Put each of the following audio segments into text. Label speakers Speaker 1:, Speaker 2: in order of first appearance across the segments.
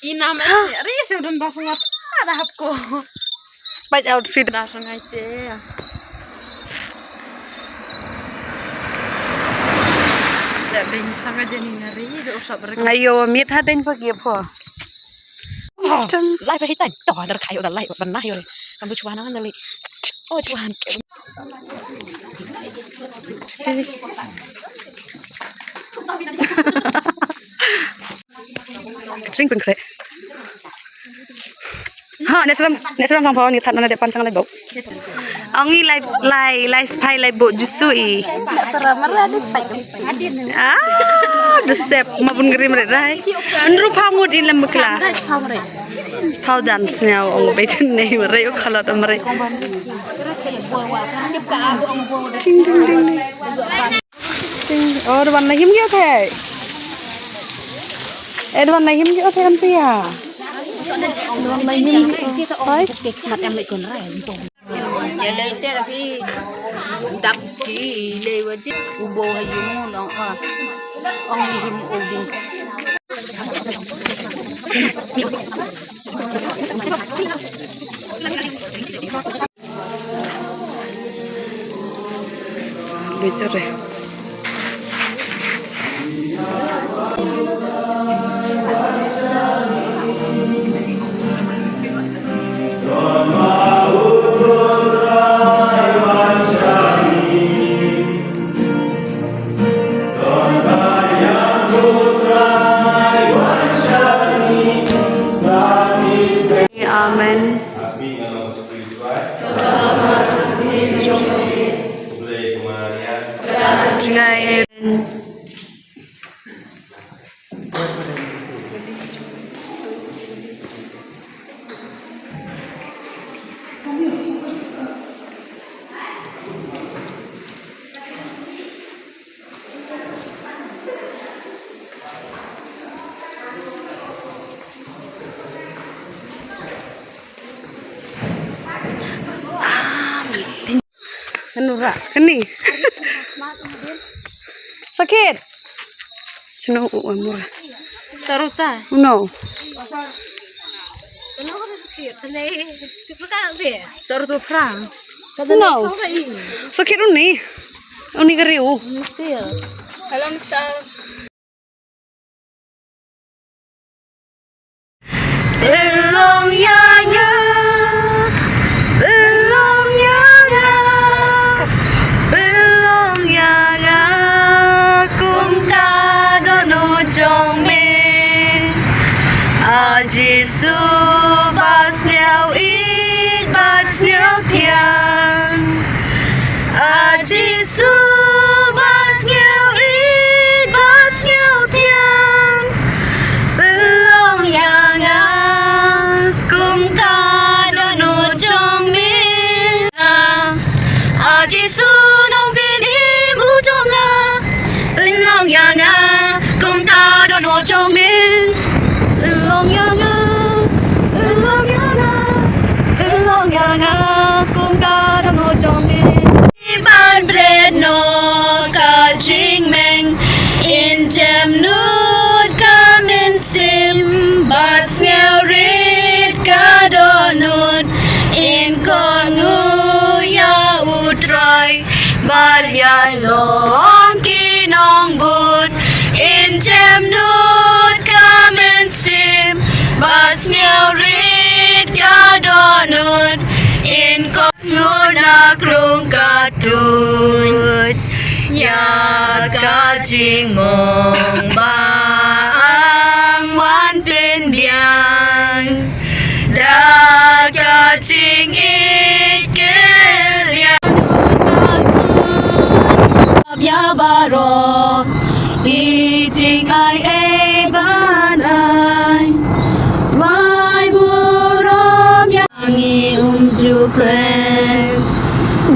Speaker 1: Ina men reser den där som att det här på.
Speaker 2: Bait outfit.
Speaker 1: Där som heter. Det bing sama Jenina ri do usah berek.
Speaker 2: Ngayo mit hadeng pagi po.
Speaker 1: Lai pa hitan. Toh dar kayo dar lai benah yo. Kamu cuan nangan dari. Oh cuan.
Speaker 2: Kecing pun kre. Ha, nesram phang phang ni that na de pan sang lai bau. Ongi lai spai lai bau jusui. Ah, resep mabun gerim rai. Menru phamut in lam bekla. Phau dan snyao ong baitin nei rai o khalat am rai. Ting ting ting. Ting. Oh, warna him gya the. Warna him gya the an pia. Warna him. Hai.
Speaker 1: Mat em lại còn rai tong. Ya le te tapi dap ji le wa ji ubo hayu mo nong ong him oding.
Speaker 2: Betul deh. Amen. Nura, keni. Sakit. Sino umur?
Speaker 1: Taruta.
Speaker 2: No.
Speaker 1: Taruta prang.
Speaker 2: No. Sakit uni. Uni geriu.
Speaker 1: Halo Mister.
Speaker 2: Belong ya. Giêsu bát nheo ít bát nheo thiang Giêsu bát nheo ít bát nheo thiang belong yang cùng ta đón nốt trong mình Giêsu nong bên im u trong belong yang cùng ta đón nốt trong mình Long yang cùng ta đang ngồi trong mình ban bread no ka jing meng in jam nut come in sim but scale read ka donut in kongu ya utrai but ya long ki nong but in jam nut come in sim but scale read ka donut in Suna krung katut ya ka jing mong bang wan pin biang da ka jing it kel ya ya baro i jing ai e ban ai vai burom yangi ju klen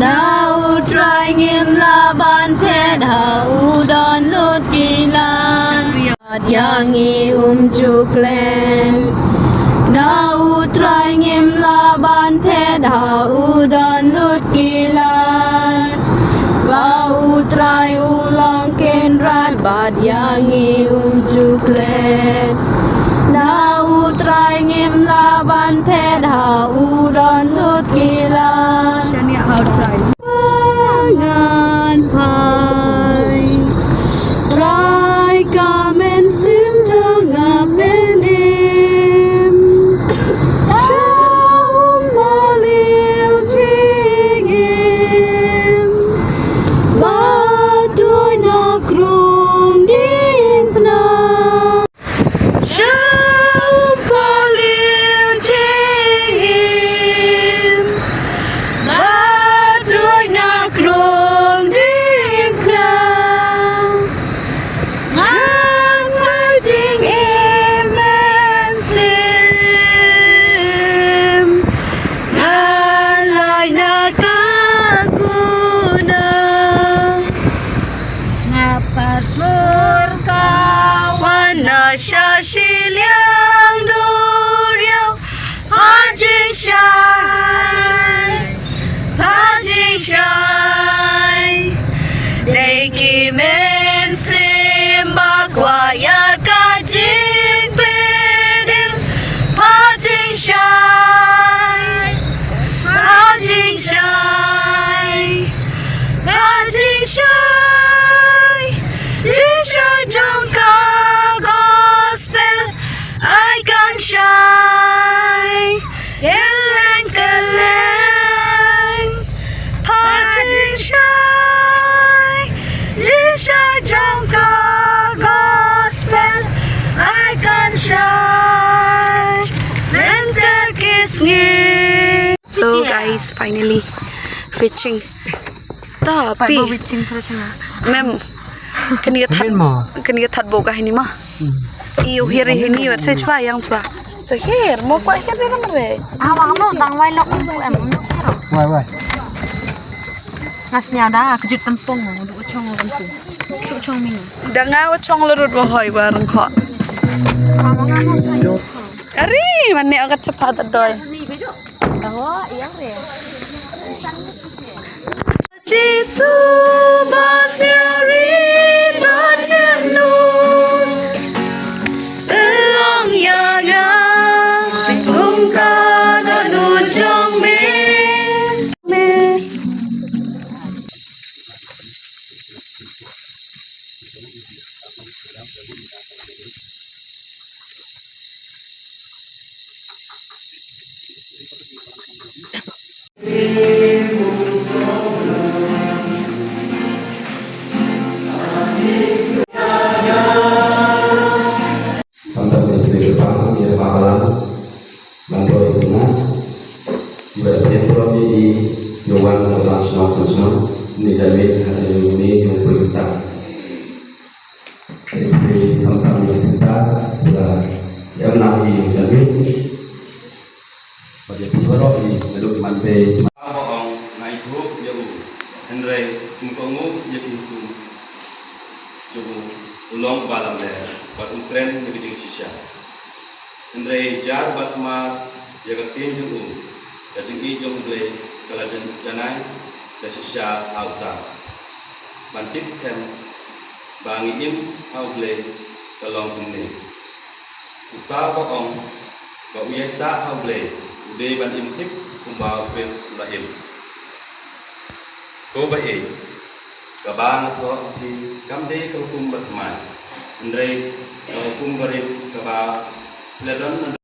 Speaker 2: Now trying him la ban pen ha udon lut gilan yangi ju klen Now trying him la ban pen ha udon lut gilan Wa try ulang ken rat bad yangi ju klen Now
Speaker 1: บ้านเพชรหาอุดรนุชกีฬา
Speaker 2: Shania how try
Speaker 1: งานพายทรายกาเมนซิมเธองาเป็นเอ็มชาวมอลิวทิงเอ็มมาด้วยนักรุงดินพนาชาวมอลิวทิงเอ็มมาด้วยนักรุงดินพนา Manjing imensim Ngalai nakakuna Ngapa surga Wana syasiliang duriau Panjing syai Panjing syai Daiki mensim Bagwaya kajing pedim Panjing syai Panjing syai Panjing syai Jing syai jongka gospel I can shine Keleng keleng Panjing syai Jing syai jongka gospel I can shine Enter kisngi
Speaker 2: So guys, finally reaching. Tapi
Speaker 1: Witching prasana
Speaker 2: mem keniat hat boga ini mah. Iyo hiri ini wer saya cua yang cua. So here mau kau ikan ni namre.
Speaker 1: Awang no tang wai lok em no kero
Speaker 3: Why?
Speaker 1: Ngasnya dah kejut tempong du chong tempong du chong ming
Speaker 2: Dengar cong lerut bohoi bareng kok.
Speaker 1: Awang no
Speaker 2: Ari mana agak cepat doy.
Speaker 1: ni bejo oh iya re
Speaker 2: Jisu basyari bajemnun Elong yaga Kungka donun jong me
Speaker 4: Sampai di depan di Malang, Bantul Senang, di bagian provinsi di Yowan Nasional Nasional, ini jadi hari ini yang berita. Jadi tentang sisa, yang nabi jadi pada pihak ini belum mantai. Abang naik grup jauh, Henry mengkongu jadi itu, cukup ulong balam deh. Buat tren yang kecil sisa. Henry jar basma jaga tinjung kacing ijong ble kalajan janai dan sisa auta. Bantik skem bangi im au ble kalong kumne. Uta boong ba uyasa au ble ude ban im tip kumbau pres ulaim. Ko ba kabang atau di kamde kaukum batman. Andre kaukum barim kaba ledon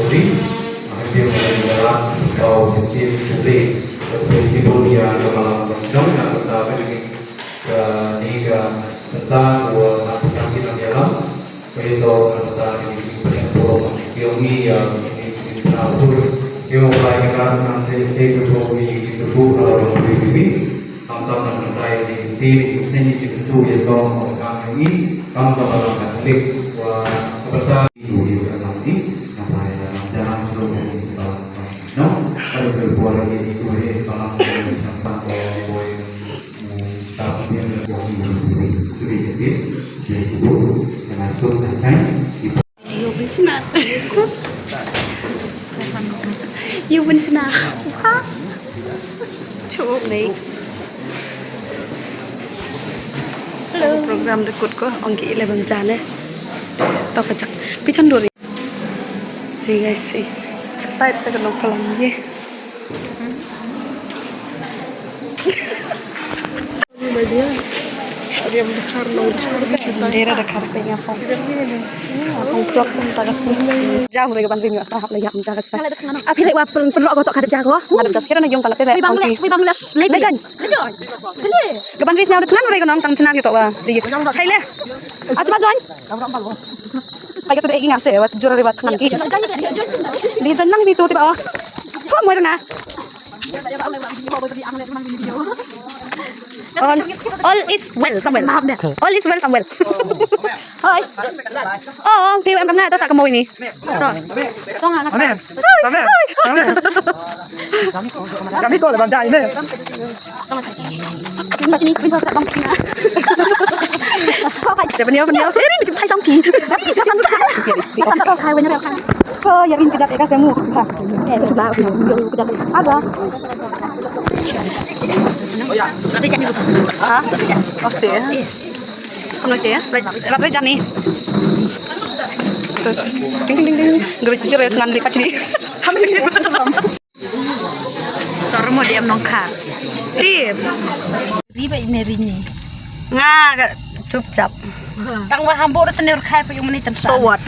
Speaker 3: Di akhir adalah atau kecil seperti prinsipnya dalam dong yang kita beri niga tentang dua aplikasi yang dalam itu tentang itu ilmi yang diatur yang pelajaran nanti saya berdoa itu kalau lebih tentang mengenai di sini itu yang kami ini kami dalam klik kepada itu nanti jangan selalu no kalau berbuat lagi itu kalau sampai boy tapi yang sudah jadi itu langsung selesai.
Speaker 2: yêu bên trên nào chụp này program dekut ko ongki le bang jane to kacak pichon dori si guys si tai ta kan kalam ye dia dekar lo daerah dekar pengen phong phong plot pun tak jauh mereka banding nggak sahab lagi yang jaga sekali
Speaker 1: Api lek wa perlu aku tak ada jago.
Speaker 2: ada das kira na yung kalate
Speaker 1: Wi bang les lek.
Speaker 2: legan
Speaker 1: Hele.
Speaker 2: gaban ris na dengan mereka nong tang senar gitu wa di chai le aja ma join pai ka tu egi ngase wa jura ribat ngan ki di jenang di tu tiba chua moi na all is well somewhere all is well somewhere Thôi. Phiêu em cảm thấy tao sợ cái mùi này.
Speaker 1: Rồi. Con à.
Speaker 5: Cảm thấy cô là bạn trai đấy.
Speaker 1: Mà sini pin bang kina.
Speaker 2: Để bên nhau. Thế đi thay xong kỳ.
Speaker 1: Khai bên nhau khai.
Speaker 2: Phơ ya in kejap ya saya mu.
Speaker 1: Sebelah kejap.
Speaker 2: Ada.
Speaker 1: Nanti jadi
Speaker 2: Ah, pasti ya.
Speaker 1: Kamu nanti ya.
Speaker 2: Berapa jam nih? Terus ding. Gerit jerit ngan di kacini.
Speaker 1: Taruh mau diam nongkar.
Speaker 2: Tim.
Speaker 1: Riba merini.
Speaker 2: Nga cupcap.
Speaker 1: Tang wa hambur tenir khai pe yung menit
Speaker 2: So what?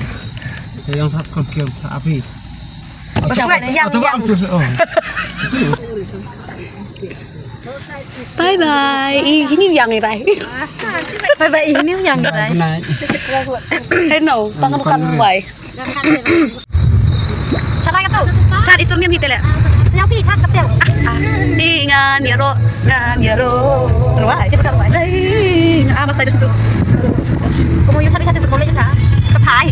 Speaker 5: Yang satu kaki api.
Speaker 2: Yang.
Speaker 5: Oh.
Speaker 2: Bye bye. Ini yang ni rai.
Speaker 1: Bye bye ini yang rai.
Speaker 2: Hello, tangan bukan way.
Speaker 1: Cara kata.
Speaker 2: Chat istorniam hitel ya.
Speaker 1: Siapa cat kata.
Speaker 2: Ngan ya ro. Ruai. Mas tadi situ.
Speaker 1: Kamu yang cari sekolah aja.
Speaker 2: Ketai.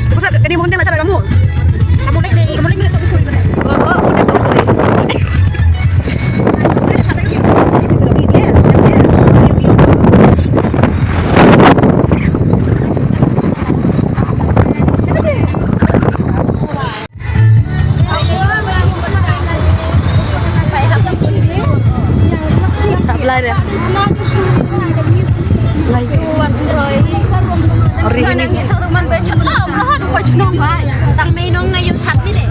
Speaker 2: Terus ini mungkin dia macam kamu.
Speaker 1: Kamu lagi tak bisa.
Speaker 2: Oh, udah tahu sorry. Lai ya. Lai. Hari ini
Speaker 1: satu man baca berapa dua cunong bay. Tang menong ngayon chat ni deh.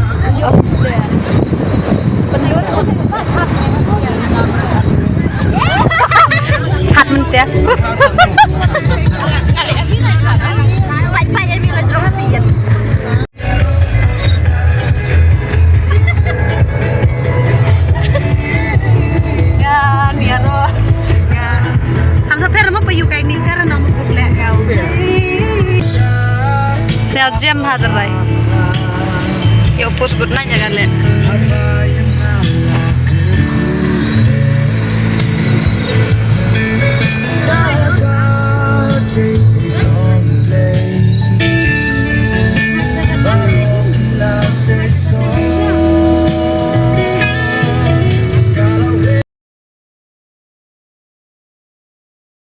Speaker 2: chat mentya.
Speaker 1: Pai ni lah terus sih.
Speaker 2: Jam hadir rai. Yo post good night ya kalian.